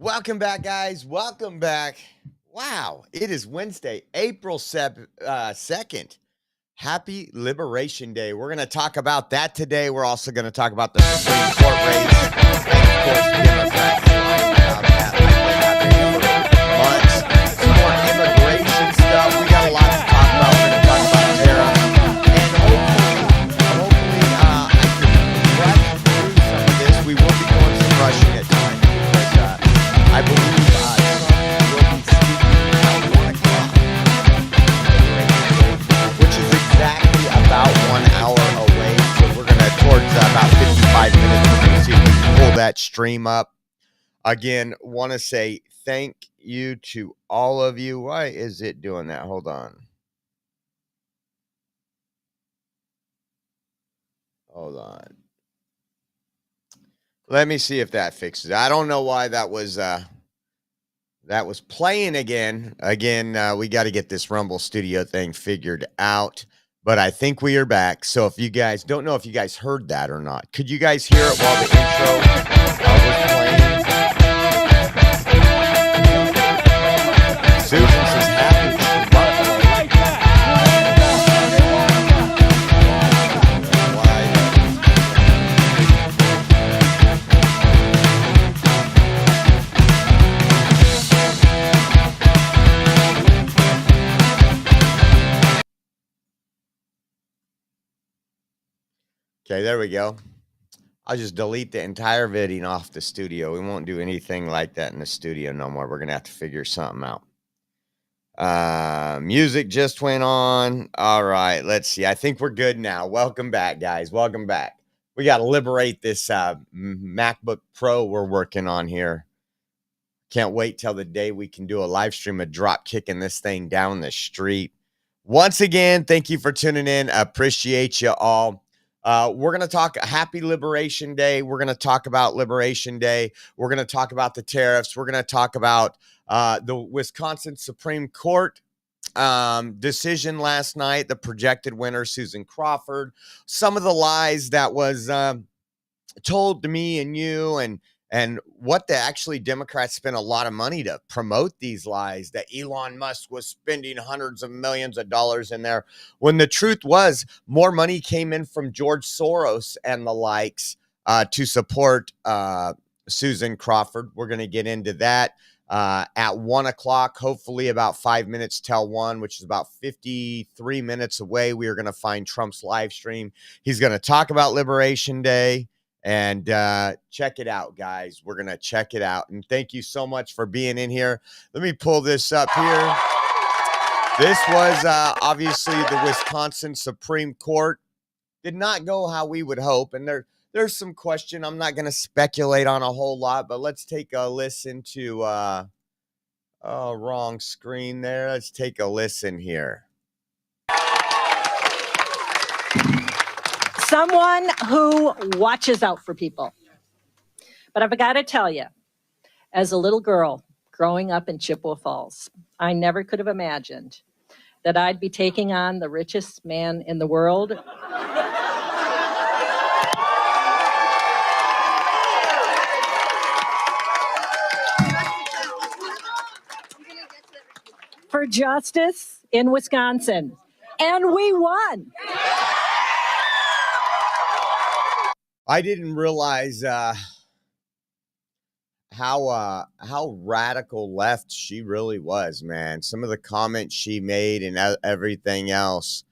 Welcome back, guys. Welcome back. Wow, it is Wednesday, April 2nd. Happy Liberation Day. We're going to talk about that today. We're also going to talk about the Supreme Court race. And, of course, the Democrats lying about that like they have been for months. Some more immigration stuff. We got a lot to talk about. We're going to talk about tariffs. And hopefully, I can rush through some of this. We will be doing some rushing at times because I believe Trump will be speaking at 1 o'clock, which is exactly about 1 hour away. So we're going to, towards about 55 minutes, we're going to see if we can pull that stream up. Again, want to say thank you to all of you. Why is it doing that? Hold on. Let me see if that fixes it. I don't know why that was playing again. We got to get this Rumble Studio thing figured out, but I think we are back. So if you guys don't know if you guys heard that or not, could you guys hear it while the intro was playing? Susan says happy. Okay, there we go. I'll just delete the entire video off the studio. We won't do anything like that in the studio no more. We're going to have to figure something out. Music just went on. All right, let's see. I think we're good now. Welcome back, guys. Welcome back. We got to liberate this MacBook Pro we're working on here. Can't wait till the day we can do a live stream of drop kicking this thing down the street. Once again, thank you for tuning in. I appreciate you all. We're going to talk Happy Liberation Day. We're going to talk about Liberation Day. We're going to talk about the tariffs. We're going to talk about the Wisconsin Supreme Court decision last night, the projected winner, Susan Crawford, some of the lies that was told to me and you, and what the actually Democrats spent a lot of money to promote these lies, that Elon Musk was spending hundreds of millions of dollars in there, when the truth was more money came in from George Soros and the likes to support Susan Crawford. We're going to get into that at 1 o'clock, hopefully about 5 minutes till 1, which is about 53 minutes away. We are going to find Trump's live stream. He's going to talk about Liberation Day. And check it out, guys. We're going to check it out. And thank you so much for being in here. Let me pull this up here. This was obviously the Wisconsin Supreme Court. Did not go how we would hope. And there's some question. I'm not going to speculate on a whole lot, but let's take a listen to wrong screen there. Let's take a listen here. Someone who watches out for people. But I've got to tell you, as a little girl growing up in Chippewa Falls, I never could have imagined that I'd be taking on the richest man in the world. For justice in Wisconsin. And we won. I didn't realize how radical left she really was, man. Some of the comments she made and everything else.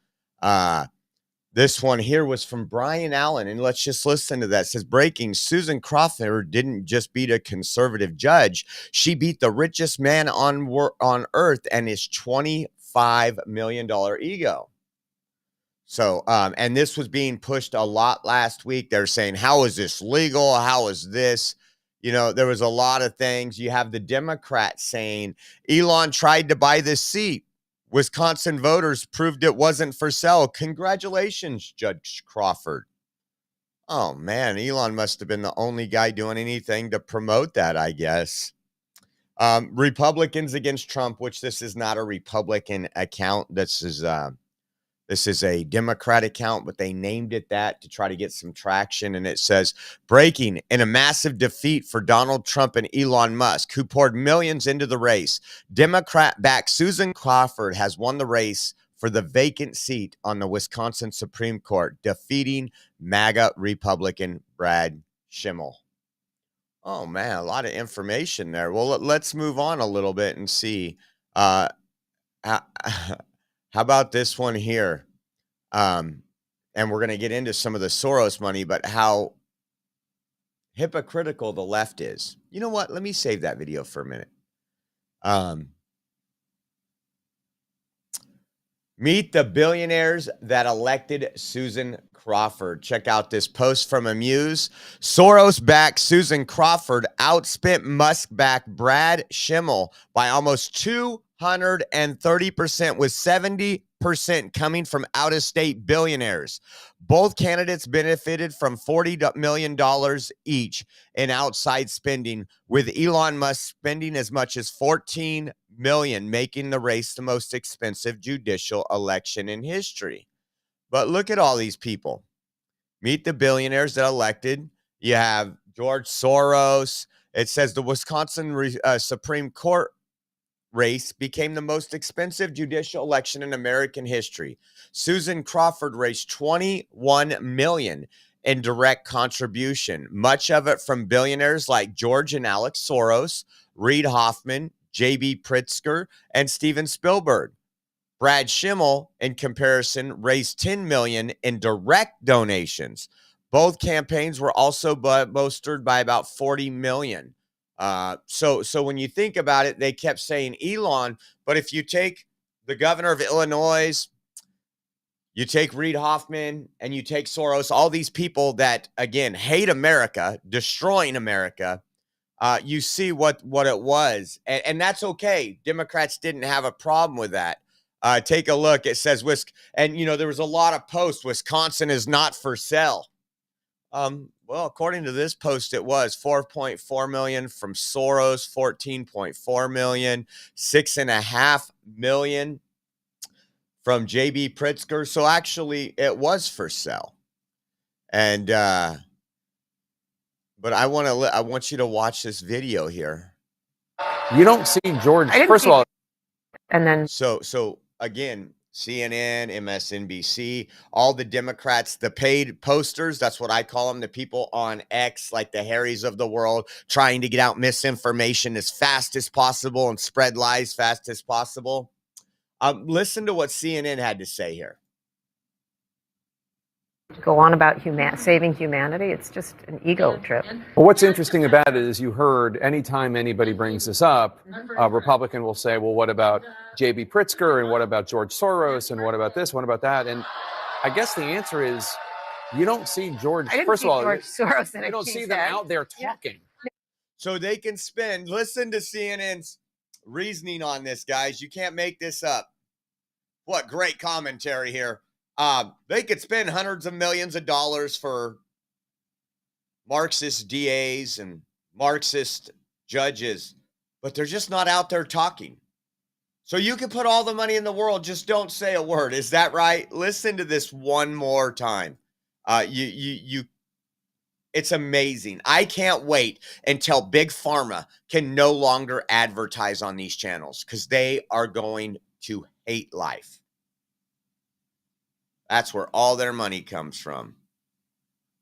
This one here was from Brian Allen, and let's just listen to that. It says, breaking, Susan Crawford didn't just beat a conservative judge. She beat the richest man on earth and his $25 million ego. So, and this was being pushed a lot last week. They're saying, how is this legal? How is this? You know, there was a lot of things. You have the Democrats saying Elon tried to buy this seat. Wisconsin voters proved it wasn't for sale. Congratulations, Judge Crawford. Oh, man, Elon must have been the only guy doing anything to promote that, I guess. Republicans against Trump, which this is not a Republican account. This is This is a Democrat account, but they named it that to try to get some traction. And it says, breaking in a massive defeat for Donald Trump and Elon Musk, who poured millions into the race. Democrat-backed Susan Crawford has won the race for the vacant seat on the Wisconsin Supreme Court, defeating MAGA Republican Brad Schimmel. Oh, man, a lot of information there. Well, let's move on a little bit and see. How about this one here? And we're going to get into some of the Soros money, but how hypocritical the left is. You know what? Let me save that video for a minute. Meet the billionaires that elected Susan Crawford. Check out this post from Amuse. Soros-backed Susan Crawford outspent Musk-backed Brad Schimmel by almost 230%, with 70% coming from out-of-state billionaires. Both candidates benefited from $40 million each in outside spending, with Elon Musk spending as much as $14 million, making the race the most expensive judicial election in history. But look at all these people. Meet the billionaires that elected. You have George Soros. It says the Wisconsin Supreme Court race became the most expensive judicial election in American history. Susan Crawford raised $21 million in direct contribution, much of it from billionaires like George and Alex Soros, Reid Hoffman, J.B. Pritzker, and Steven Spielberg. Brad Schimmel, in comparison, raised $10 million in direct donations. Both campaigns were also bolstered by about $40 million. So when you think about it, they kept saying Elon, but if you take the governor of Illinois, you take Reid Hoffman, and you take Soros, all these people that, again, hate America, destroying America, you see what it was. And that's okay. Democrats didn't have a problem with that. Take a look. It says, and there was a lot of posts, Wisconsin is not for sale. Well, according to this post, it was $4.4 million from Soros, $14.4 million, $6.5 million from J.B. Pritzker. So actually, it was for sale. And but I want you to watch this video here. You don't see George. First of all, and then so again, CNN, MSNBC, all the Democrats, the paid posters, that's what I call them, the people on X, like the Harrys of the world, trying to get out misinformation as fast as possible and spread lies fast as possible. Listen to what CNN had to say here. go on about saving humanity. It's just an ego trip. Well, what's interesting about it is you heard anytime anybody brings this up, a Republican will say, well, what about J.B. Pritzker, and what about George Soros, and what about this, what about that? And I guess the answer is you don't see George. First of all, George Soros you don't see them out there talking. Yeah. So they can listen to CNN's reasoning on this, guys. You can't make this up. What great commentary here. They could spend hundreds of millions of dollars for Marxist DAs and Marxist judges, but they're just not out there talking. So you can put all the money in the world, just don't say a word. Is that right? Listen to this one more time. It's amazing. I can't wait until Big Pharma can no longer advertise on these channels, because they are going to hate life. That's where all their money comes from.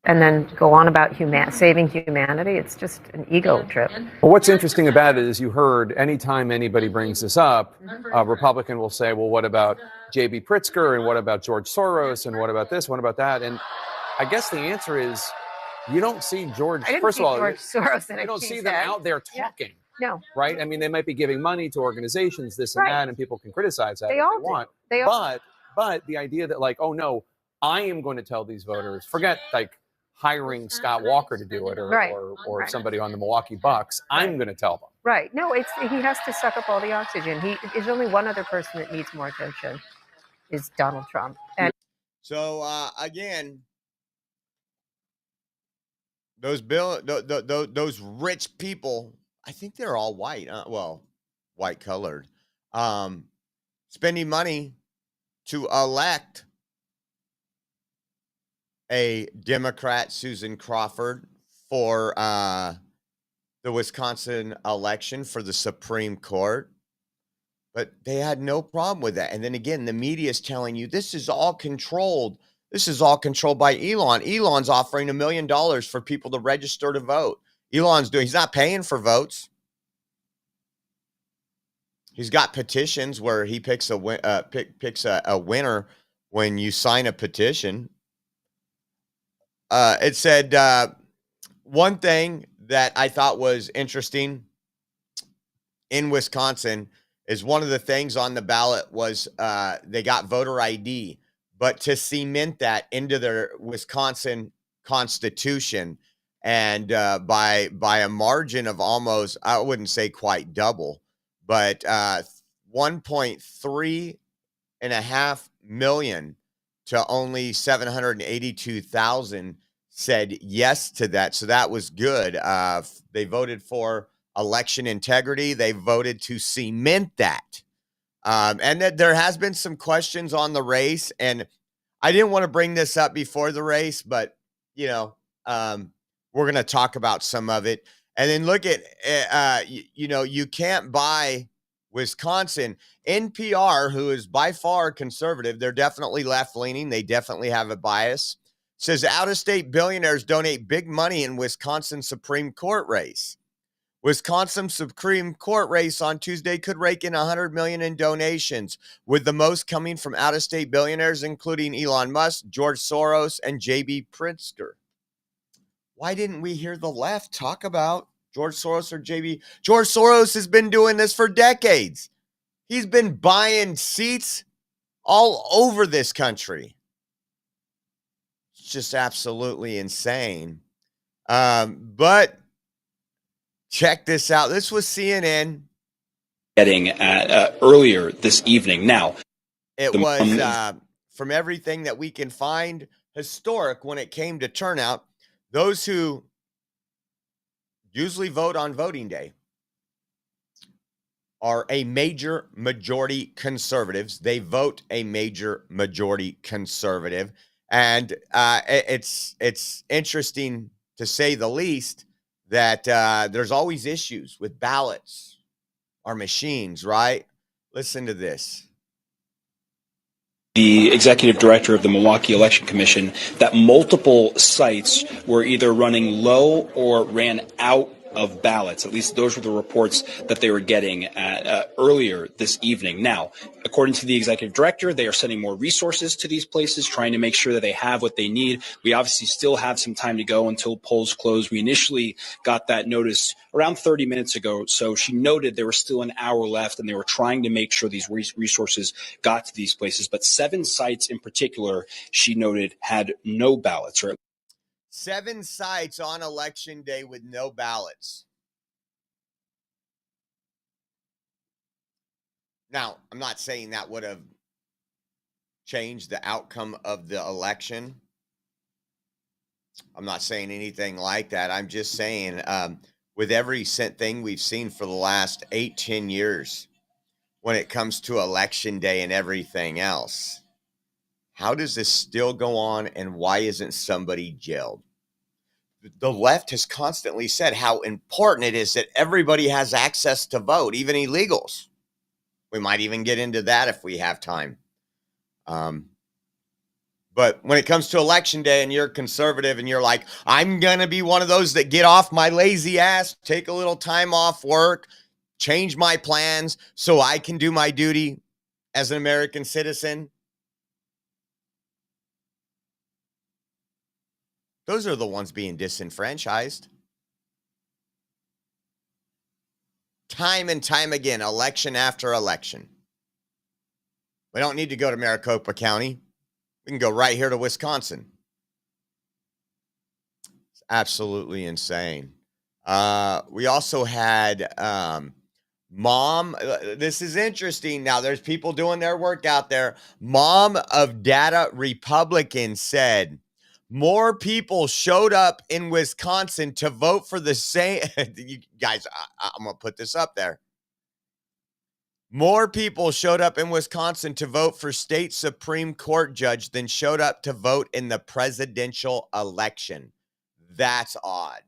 And then go on about saving humanity. It's just an ego trip. Well, what's interesting about it is you heard anytime anybody brings this up, a Republican will say, well, what about J.B. Pritzker, and what about George Soros, and what about this, what about that? And I guess the answer is you don't see George. First of all, George Soros you don't see them out there talking. Yeah. No. Right? I mean, they might be giving money to organizations, this and that, and people can criticize that if all they want. They all But the idea that, like, oh no, I am going to tell these voters, forget like hiring Scott Walker to do it, or somebody on the Milwaukee Bucks. I'm going to tell them. Right. No, he has to suck up all the oxygen. There's only one other person that needs more attention, is Donald Trump. And so again, those rich people, I think they're all white. White colored, spending money to elect a Democrat, Susan Crawford, for the Wisconsin election for the Supreme Court. But they had no problem with that. And then again, the media is telling you this is all controlled. This is all controlled by Elon. Elon's offering $1 million for people to register to vote. He's not paying for votes. He's got petitions where he picks a winner when you sign a petition. It said one thing that I thought was interesting in Wisconsin is one of the things on the ballot was they got voter ID, but to cement that into their Wisconsin Constitution, and by a margin of almost, I wouldn't say quite double, but 1.3 million to only 782,000 said yes to that. So that was good. They voted for election integrity. They voted to cement that. And that there has been some questions on the race, and I didn't want to bring this up before the race, but we're going to talk about some of it. And then look at, you can't buy Wisconsin. NPR, who is by far conservative, they're definitely left-leaning. They definitely have a bias. Says out-of-state billionaires donate big money in Wisconsin Supreme Court race. Wisconsin Supreme Court race on Tuesday could rake in $100 million in donations, with the most coming from out-of-state billionaires, including Elon Musk, George Soros, and J.B. Pritzker. Why didn't we hear the left talk about George Soros or J.B.? George Soros has been doing this for decades. He's been buying seats all over this country. It's just absolutely insane. But check this out. This was CNN. Getting at earlier this evening. Now, it was from everything that we can find historic when it came to turnout. Those who usually vote on voting day are a major majority conservatives. They vote a major majority conservative. And it's interesting, to say the least, that there's always issues with ballots or machines, right? Listen to this. The executive director of the Milwaukee Election Commission, that multiple sites were either running low or ran out of ballots. At least those were the reports that they were getting earlier this evening. Now, according to the executive director, they are sending more resources to these places, trying to make sure that they have what they need. We obviously still have some time to go until polls close. We initially got that notice around 30 minutes ago. So she noted there was still an hour left, and they were trying to make sure these resources got to these places. But 7 sites in particular, she noted, had no ballots, or 7 sites on election day with no ballots. Now, I'm not saying that would have changed the outcome of the election. I'm not saying anything like that. I'm just saying, with every thing we've seen for the last 8-10 years, when it comes to election day and everything else, how does this still go on, and why isn't somebody jailed? The left has constantly said how important it is that everybody has access to vote, even illegals. We might even get into that if we have time. But when it comes to election day and you're conservative and you're like, I'm going to be one of those that get off my lazy ass, take a little time off work, change my plans so I can do my duty as an American citizen. Those are the ones being disenfranchised. Time and time again, election after election. We don't need to go to Maricopa County. We can go right here to Wisconsin. It's absolutely insane. We also had mom. This is interesting. Now, there's people doing their work out there. Mom of Data Republican said, more people showed up in Wisconsin to vote for the same. You guys, I'm going to put this up there. More people showed up in Wisconsin to vote for state Supreme Court judge than showed up to vote in the presidential election. That's odd.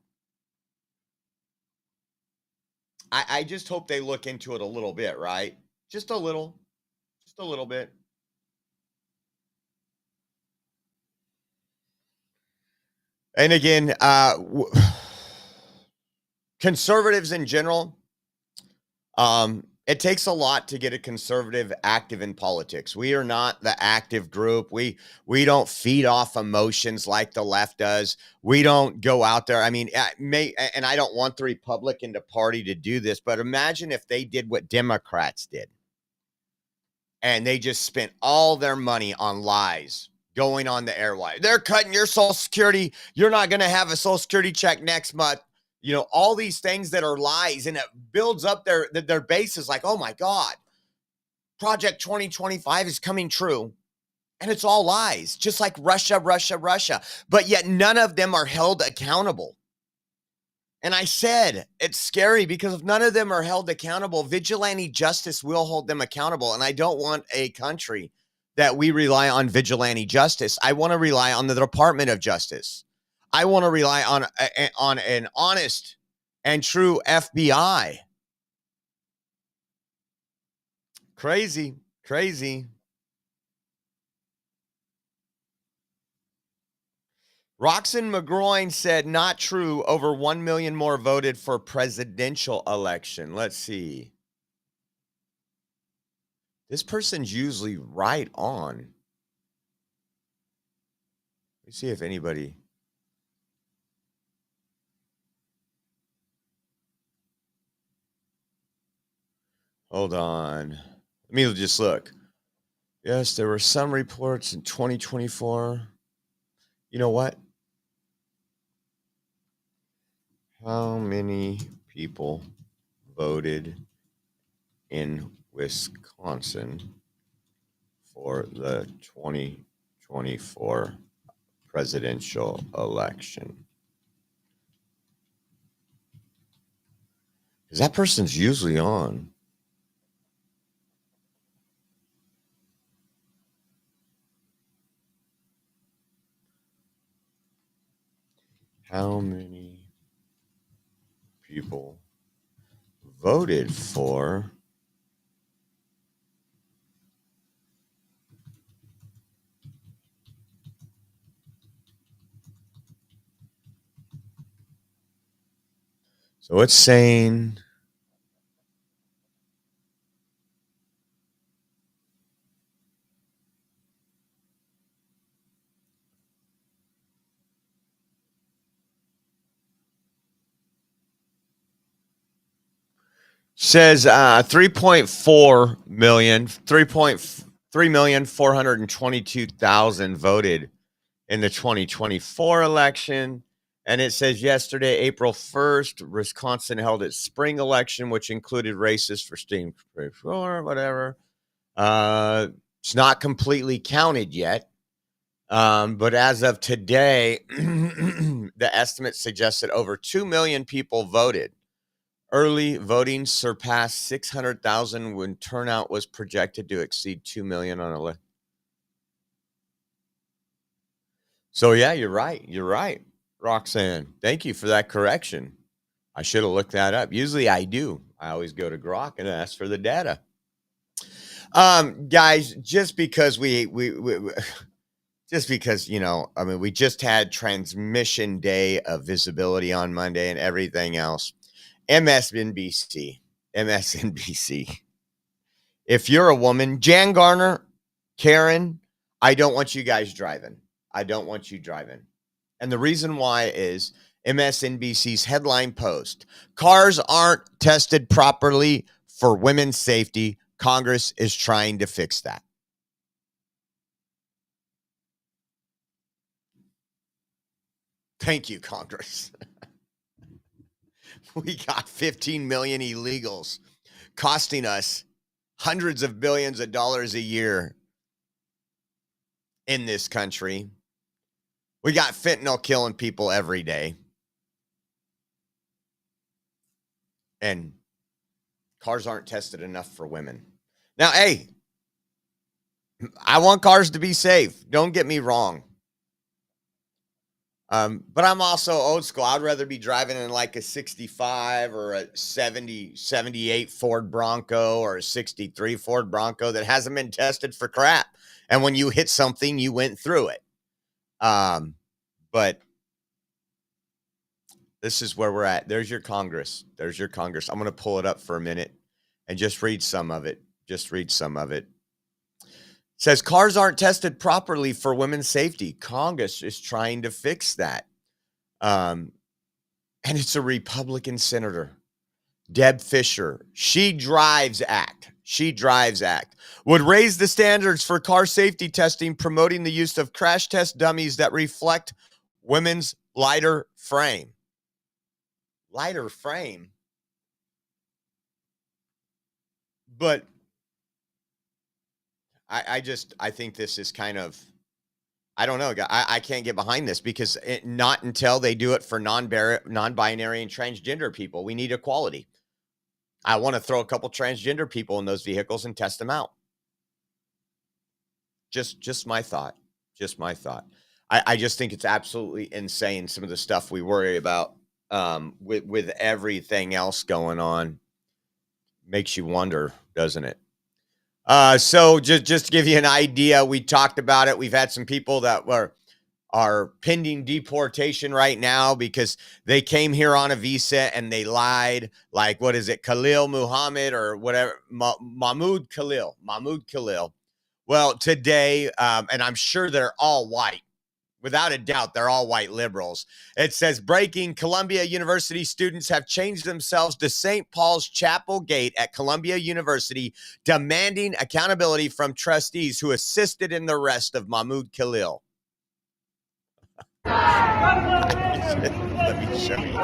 I just hope they look into it a little bit, right? Just a little bit. And again, conservatives in general, it takes a lot to get a conservative active in politics. We are not the active group. We don't feed off emotions like the left does. We don't go out there. I mean, and I don't want the Republican Party to do this, but imagine if they did what Democrats did. And they just spent all their money on lies going on the airway. They're cutting your Social Security. You're not going to have a Social Security check next month. You know, all these things that are lies, and it builds up their bases like, oh my God, Project 2025 is coming true. And it's all lies, just like Russia. But yet none of them are held accountable. And I said, it's scary because if none of them are held accountable, vigilante justice will hold them accountable. And I don't want a country that we rely on vigilante justice. I want to rely on the Department of Justice. I want to rely on an honest and true FBI. Crazy. Roxanne McGroin said, not true. Over 1 million more voted for presidential election. Let's see. This person's usually right on. Let's see if anybody. Hold on. Let me just look. Yes, there were some reports in 2024. You know what? How many people voted in Wisconsin for the 2024 presidential election? Because that person's usually on. How many people voted for so it's saying says 3.4 million, 3,422,000 voted in the 2024 election. And it says yesterday, April 1st, Wisconsin held its spring election, which included races for state or whatever. It's not completely counted yet. But as of today, the estimate suggests that over 2 million people voted. Early voting surpassed 600,000 when turnout was projected to exceed 2 million on election. So yeah, you're right, Roxanne. Thank you for that correction. I should have looked that up. Usually I do. I always go to Grok and ask for the data. Guys, just because we just because, you know, I mean, we just had transmission day of visibility on Monday and everything else. MSNBC. If you're a woman, Jan Garner, Karen, I don't want you guys driving. I don't want you driving. And the reason why is MSNBC's headline post: cars aren't tested properly for women's safety. Congress is trying to fix that. Thank you, Congress. We got 15 million illegals costing us hundreds of billions of dollars a year in this country. We got fentanyl killing people every day. And cars aren't tested enough for women. Now, hey, I want cars to be safe. Don't get me wrong. But I'm also old school. I'd rather be driving in like a 65 or a 78 Ford Bronco or a 63 Ford Bronco that hasn't been tested for crap. And when you hit something, you went through it. But this is where we're at. There's your Congress. There's your Congress. I'm going to pull it up for a minute and just read some of it. Just read some of it. Says cars aren't tested properly for women's safety. Congress is trying to fix that. And it's a Republican senator, Deb Fischer. She Drives Act. She Drives Act would raise the standards for car safety testing, promoting the use of crash test dummies that reflect women's lighter frame. Lighter frame? But I think this is kind of, I don't know. I can't get behind this because not until they do it for non-binary and transgender people. We need equality. I want to throw a couple transgender people in those vehicles and test them out. Just my thought. Just my thought. I just think it's absolutely insane, some of the stuff we worry about with everything else going on. Makes you wonder, doesn't it? So just to give you an idea, we talked about it. We've had some people that are pending deportation right now because they came here on a visa and they lied. Like, what is it? Khalil Muhammad or whatever, Mahmoud Khalil. Well, today, and I'm sure they're all white. Without a doubt, they're all white liberals. It says, breaking, Columbia University students have changed themselves to St. Paul's Chapel Gate at Columbia University, demanding accountability from trustees who assisted in the arrest of Mahmoud Khalil. Let me show you.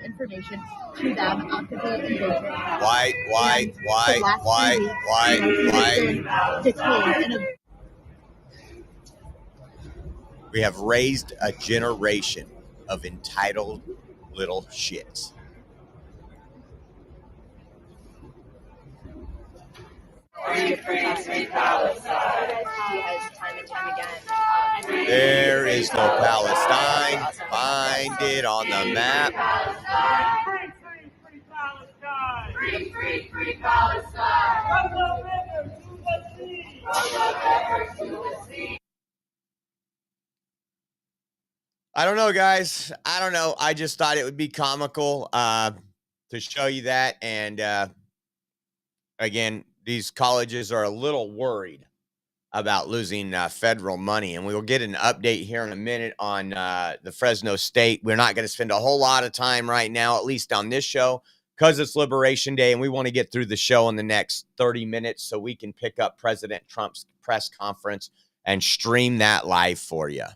Information to them after the invasion. Why? Detained. We have raised a generation of entitled little shits. There is no Palestine. Find it on the map. Free Palestine. I don't know, guys. I don't know. I just thought it would be comical to show you that. And again, these colleges are a little worried about losing federal money. And we will get an update here in a minute on the Fresno State. We're not going to spend a whole lot of time right now, at least on this show, because it's Liberation Day. And we want to get through the show in the next 30 minutes so we can pick up President Trump's press conference and stream that live for you.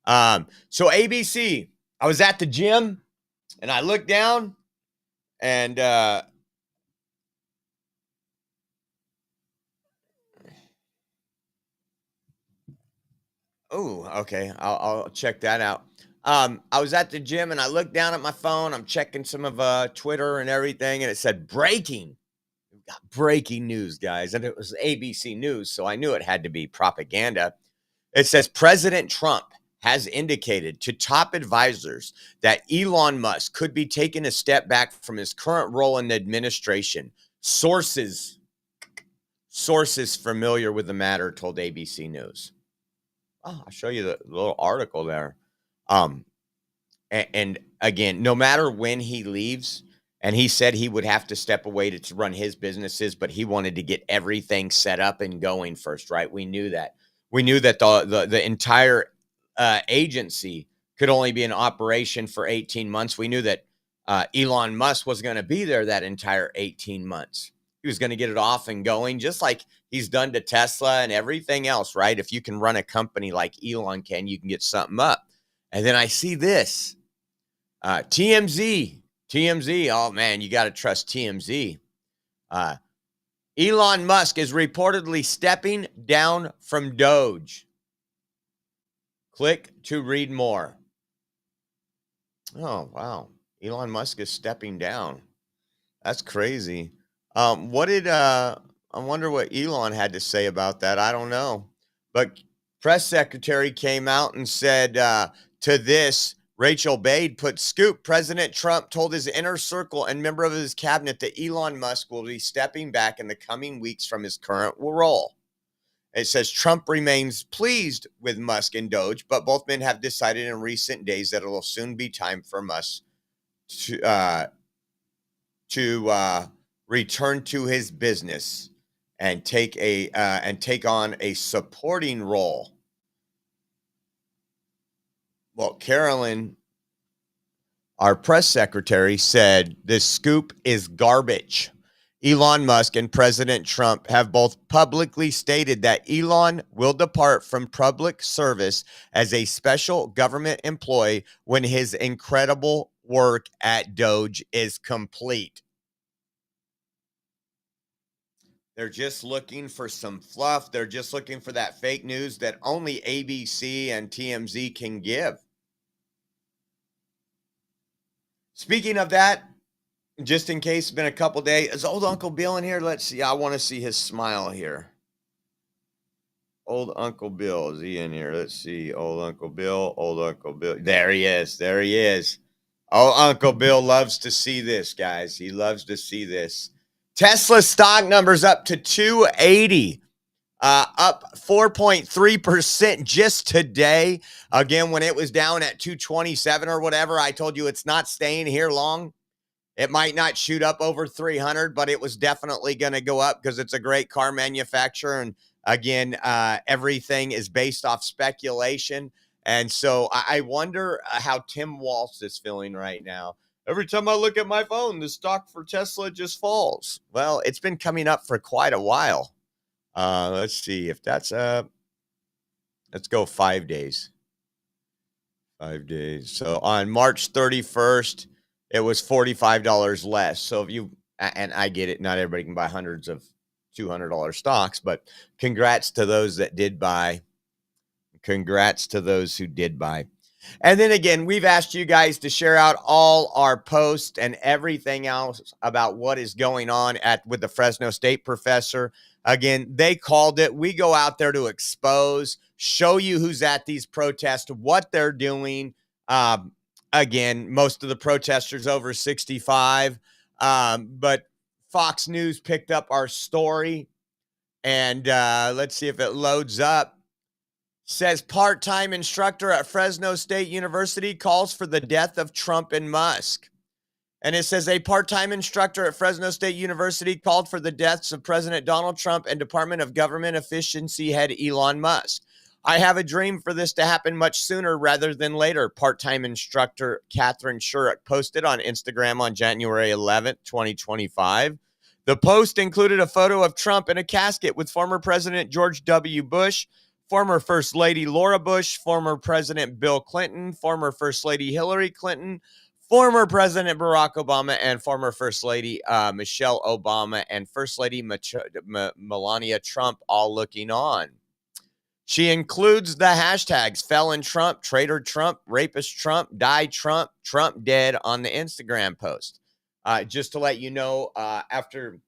So ABC, I was at the gym and I looked down and okay. I'll check that out. I was at the gym and I looked down at my phone. I'm checking some of Twitter and everything, and it said breaking. We've got breaking news, guys. And it was ABC News, so I knew it had to be propaganda. It says President Trump has indicated to top advisors that Elon Musk could be taking a step back from his current role in the administration. Sources familiar with the matter told ABC News. Oh, I'll show you the little article there. And again, no matter when he leaves, and he said he would have to step away to run his businesses, but he wanted to get everything set up and going first, right? We knew that. We knew that the entire agency could only be in operation for 18 months. We knew that Elon Musk was going to be there that entire 18 months. He was going to get it off and going, just like he's done to Tesla and everything else, right? If you can run a company like Elon can, you can get something up. And then I see this. TMZ TMZ. Oh, man, you got to trust TMZ. Elon Musk is reportedly stepping down from Doge. Click to read more. Oh, wow. Elon Musk is stepping down. That's crazy. I wonder what Elon had to say about that. I don't know. But press secretary came out and said to this, Rachel Bade put scoop. President Trump told his inner circle and member of his cabinet that Elon Musk will be stepping back in the coming weeks from his current role. It says Trump remains pleased with Musk and Doge, but both men have decided in recent days that it will soon be time for Musk to return to his business and take on a supporting role. Well, Carolyn, our press secretary, said this scoop is garbage. Elon Musk and President Trump have both publicly stated that Elon will depart from public service as a special government employee when his incredible work at Doge is complete. They're just looking for some fluff. They're just looking for that fake news that only ABC and TMZ can give. Speaking of that, just in case it's been a couple days, is old Uncle Bill in here? Let's see. I want to see his smile here. Old Uncle Bill, is he in here? Let's see. Old Uncle Bill, old Uncle Bill. There he is. There he is. Oh, Uncle Bill loves to see this, guys. He loves to see this. Tesla stock numbers up to 280, up 4.3% just today. Again, when it was down at 227 or whatever, I told you it's not staying here long. It might not shoot up over 300, but it was definitely going to go up because it's a great car manufacturer. And again, everything is based off speculation. And so I wonder how Tim Walsh is feeling right now. Every time I look at my phone, the stock for Tesla just falls. Well, it's been coming up for quite a while. Let's see if that's let's go 5 days. 5 days. So on March 31st, it was $45 less. So if you, and I get it, not everybody can buy hundreds of $200 stocks, but congrats to those that did buy. Congrats to those who did buy. And then again, we've asked you guys to share out all our posts and everything else about what is going on with the Fresno State professor. Again, they called it. We go out there to expose, show you who's at these protests, what they're doing. Again, most of the protesters over 65, but Fox News picked up our story, and let's see if it loads up. Says part-time instructor at Fresno State University calls for the death of Trump and Musk. And it says a part-time instructor at Fresno State University called for the deaths of President Donald Trump and Department of Government Efficiency head Elon Musk. I have a dream for this to happen much sooner rather than later, part-time instructor Catherine Shurik posted on Instagram on January 11th, 2025. The post included a photo of Trump in a casket with former President George W. Bush, former First Lady Laura Bush, former President Bill Clinton, former First Lady Hillary Clinton, former President Barack Obama, and former First Lady Michelle Obama and First Lady Melania Trump all looking on. She includes the hashtags felon Trump, traitor Trump, rapist Trump, die Trump, Trump dead on the Instagram post. Just to let you know, after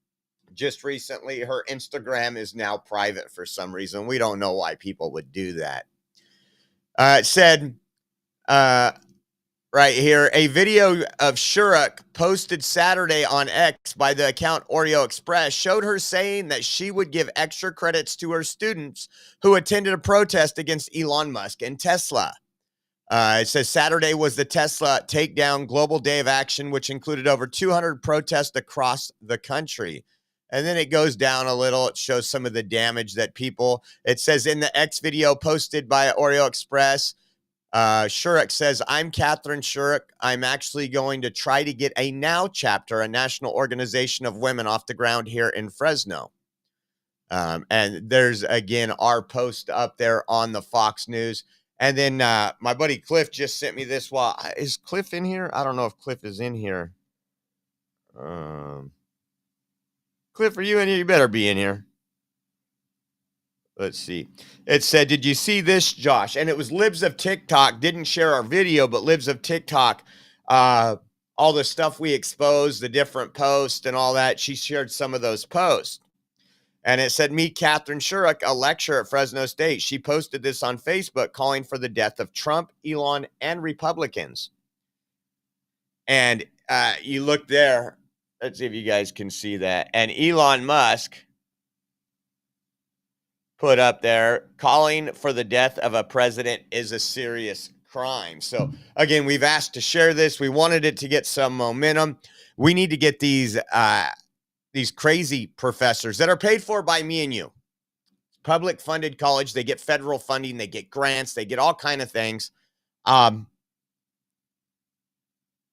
just recently, her Instagram is now private for some reason. We don't know why people would do that. It said right here, a video of Shurik posted Saturday on X by the account Oreo Express showed her saying that she would give extra credits to her students who attended a protest against Elon Musk and Tesla. It says Saturday was the Tesla Takedown Global Day of Action, which included over 200 protests across the country. And then it goes down a little. It shows some of the damage that people, it says in the X video posted by Oreo Express, Shurik says, I'm Catherine Shurik. I'm actually going to try to get a NOW chapter, a national organization of women, off the ground here in Fresno. And there's, again, our post up there on the Fox News. And then my buddy Cliff just sent me this. Is Cliff in here? I don't know if Cliff is in here. Cliff, are you in here? You better be in here. Let's see. It said, did you see this, Josh? And it was Libs of TikTok. Didn't share our video, but Libs of TikTok, all the stuff we exposed, the different posts and all that, she shared some of those posts. And it said, meet Catherine Shurock, a lecturer at Fresno State. She posted this on Facebook calling for the death of Trump, Elon, and Republicans. And you look there. Let's see if you guys can see that. And Elon Musk put up there, calling for the death of a president is a serious crime. So again, we've asked to share this. We wanted it to get some momentum. We need to get these crazy professors that are paid for by me and you. Public funded college, they get federal funding, they get grants, they get all kind of things.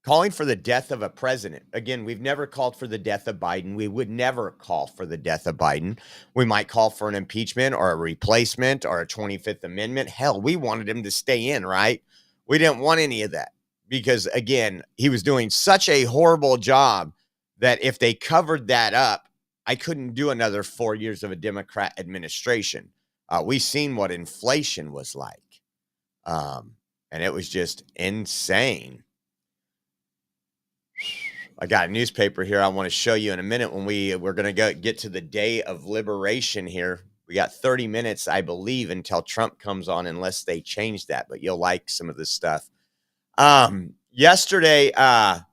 Calling for the death of a president. Again, we've never called for the death of Biden. We would never call for the death of Biden. We might call for an impeachment or a replacement or a 25th Amendment. Hell, we wanted him to stay in, right? We didn't want any of that because, again, he was doing such a horrible job that if they covered that up, I couldn't do another 4 years of a Democrat administration. We've seen what inflation was like, and it was just insane. I got a newspaper here I want to show you in a minute when we're going to get to the day of liberation here. We got 30 minutes, I believe, until Trump comes on, unless they change that, but you'll like some of this stuff. Yesterday, let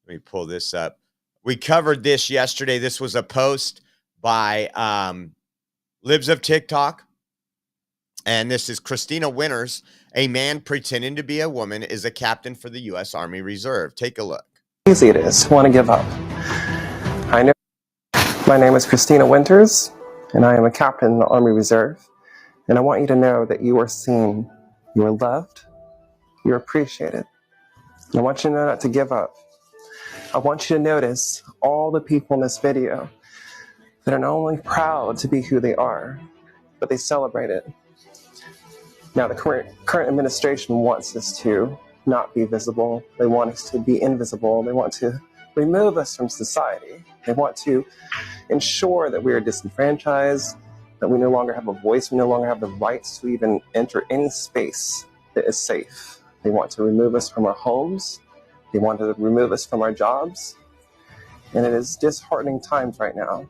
me pull this up. We covered this yesterday. This was a post by Libs of TikTok. And this is Christina Winters. A man pretending to be a woman is a captain for the U.S. Army Reserve. Take a look. Easy it is to want to give up. I know. My name is Christina Winters, and I am a captain in the Army Reserve. And I want you to know that you are seen, you are loved, you're appreciated. And I want you to know not to give up. I want you to notice all the people in this video that are not only proud to be who they are, but they celebrate it. Now, the current administration wants us to not be visible. They want us to be invisible. They want to remove us from society. They want to ensure that we are disenfranchised, that we no longer have a voice, we no longer have the rights to even enter any space that is safe. They want to remove us from our homes. They want to remove us from our jobs. And it is disheartening times right now.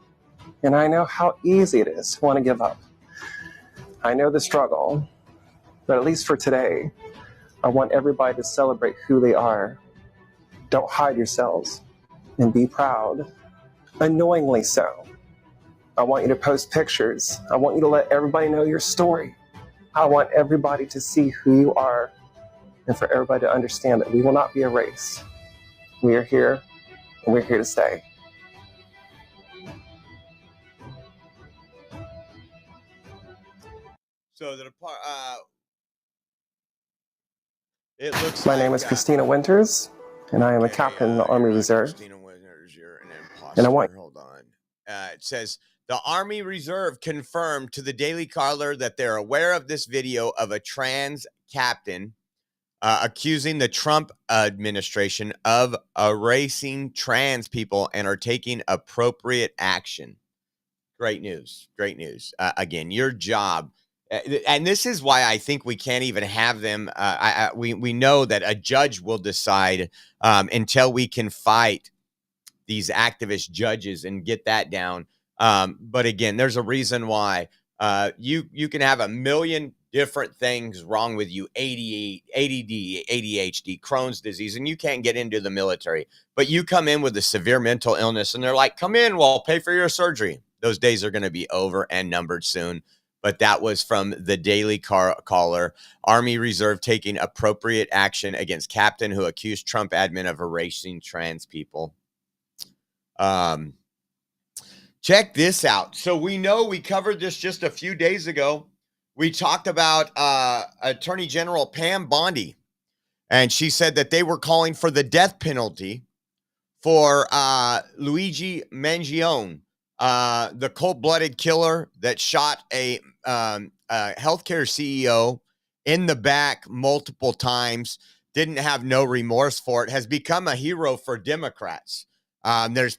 And I know how easy it is to want to give up. I know the struggle, but at least for today, I want everybody to celebrate who they are. Don't hide yourselves and be proud, unknowingly so. I want you to post pictures. I want you to let everybody know your story. I want everybody to see who you are and for everybody to understand that we will not be erased. We are here and we're here to stay. So it looks My like, name is Christina Winters, and I am a captain in the Army Reserve. Christina Winters, you're an imposter. And I want. Hold on. It says the Army Reserve confirmed to the Daily Caller that they're aware of this video of a trans captain accusing the Trump administration of erasing trans people and are taking appropriate action. Great news. Great news. Again, your job. And this is why I think we can't even have them. We know that a judge will decide until we can fight these activist judges and get that down. But again, there's a reason why you can have a million different things wrong with you, ADD, ADHD, Crohn's disease, and you can't get into the military. But you come in with a severe mental illness and they're like, come in, we'll pay for your surgery. Those days are going to be over and numbered soon. But that was from the Daily Caller. Army Reserve taking appropriate action against captain who accused Trump admin of erasing trans people. Check this out. So we know we covered this just a few days ago. We talked about Attorney General Pam Bondi, and she said that they were calling for the death penalty for Luigi Mangione, the cold-blooded killer that shot a healthcare CEO in the back multiple times, didn't have no remorse for it, has become a hero for Democrats. There's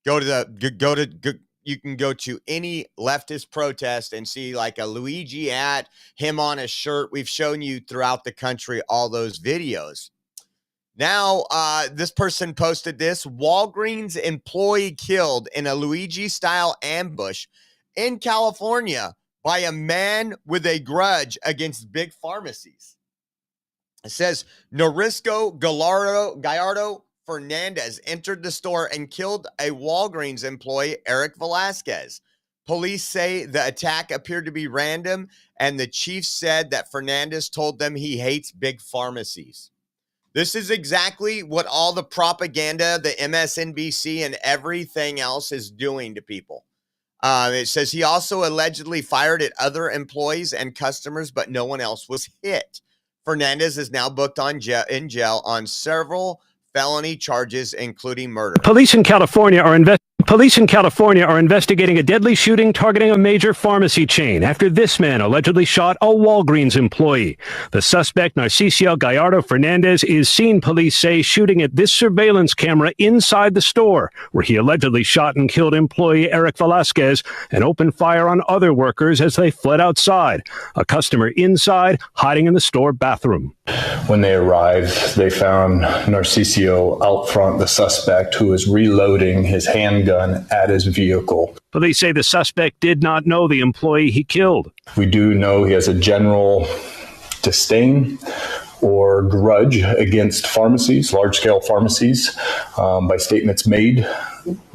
you can go to any leftist protest and see like a Luigi at him on a shirt. We've shown you throughout the country all those videos. Now, this person posted this: Walgreens employee killed in a Luigi-style ambush in California by a man with a grudge against big pharmacies. It says Norisco Gallardo Fernandez entered the store and killed a Walgreens employee, Eric Velasquez. Police say the attack appeared to be random, and the chief said that Fernandez told them he hates big pharmacies. This is exactly what all the propaganda, the MSNBC, and everything else is doing to people. It says he also allegedly fired at other employees and customers, but no one else was hit. Fernandez is now booked in jail on several felony charges, including murder. Police in California are investigating a deadly shooting targeting a major pharmacy chain after this man allegedly shot a Walgreens employee. The suspect, Narciso Gallardo Fernandez, is seen, police say, shooting at this surveillance camera inside the store, where he allegedly shot and killed employee Eric Velasquez and opened fire on other workers as they fled outside. A customer inside, hiding in the store bathroom. When they arrived, they found Narciso out front, the suspect, who was reloading his handgun at his vehicle. Police say the suspect did not know the employee he killed. We do know he has a general disdain or grudge against pharmacies, large-scale pharmacies, by statements made.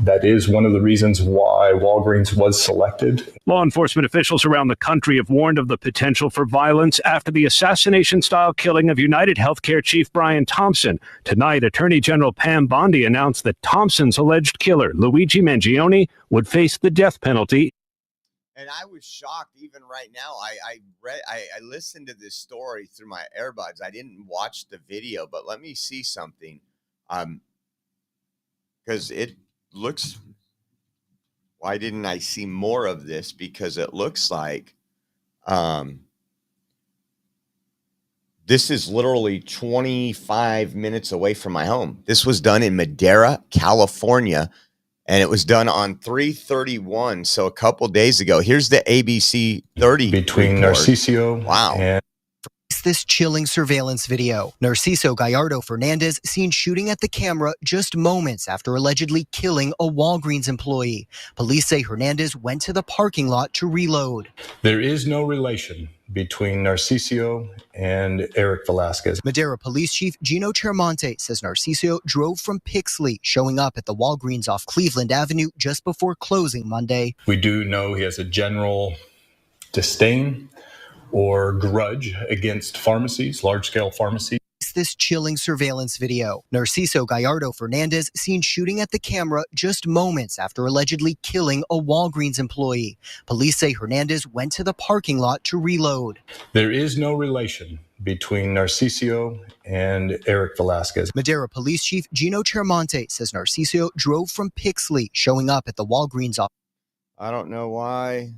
That is one of the reasons why Walgreens was selected. Law enforcement officials around the country have warned of the potential for violence after the assassination-style killing of United Healthcare Chief Brian Thompson. Tonight, Attorney General Pam Bondi announced that Thompson's alleged killer, Luigi Mangione, would face the death penalty. And I was shocked even right now. I listened to this story through my earbuds. I didn't watch the video, but let me see something. Because it looks, why didn't I see more of this? Because it looks like this is literally 25 minutes away from my home. This was done in Madera, California, and it was done on 3/31, so a couple days ago. Here's the ABC 30 between report. Narciso and this chilling surveillance video. Narciso Gallardo Fernandez seen shooting at the camera just moments after allegedly killing a Walgreens employee. Police say Hernandez went to the parking lot to reload. There is no relation between Narciso and Eric Velasquez. Madera Police Chief Gino Chermonte says Narciso drove from Pixley, showing up at the Walgreens off Cleveland Avenue just before closing Monday. We do know he has a general disdain or grudge against pharmacies, large-scale pharmacies. This chilling surveillance video. Narciso Gallardo Fernandez seen shooting at the camera just moments after allegedly killing a Walgreens employee. Police say Hernandez went to the parking lot to reload. There is no relation between Narciso and Eric Velasquez. Madera Police Chief Gino Chermonte says Narciso drove from Pixley, showing up at the Walgreens office. I don't know why.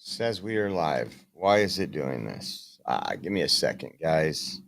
Says we are live. Why is it doing this? Give me a second, guys.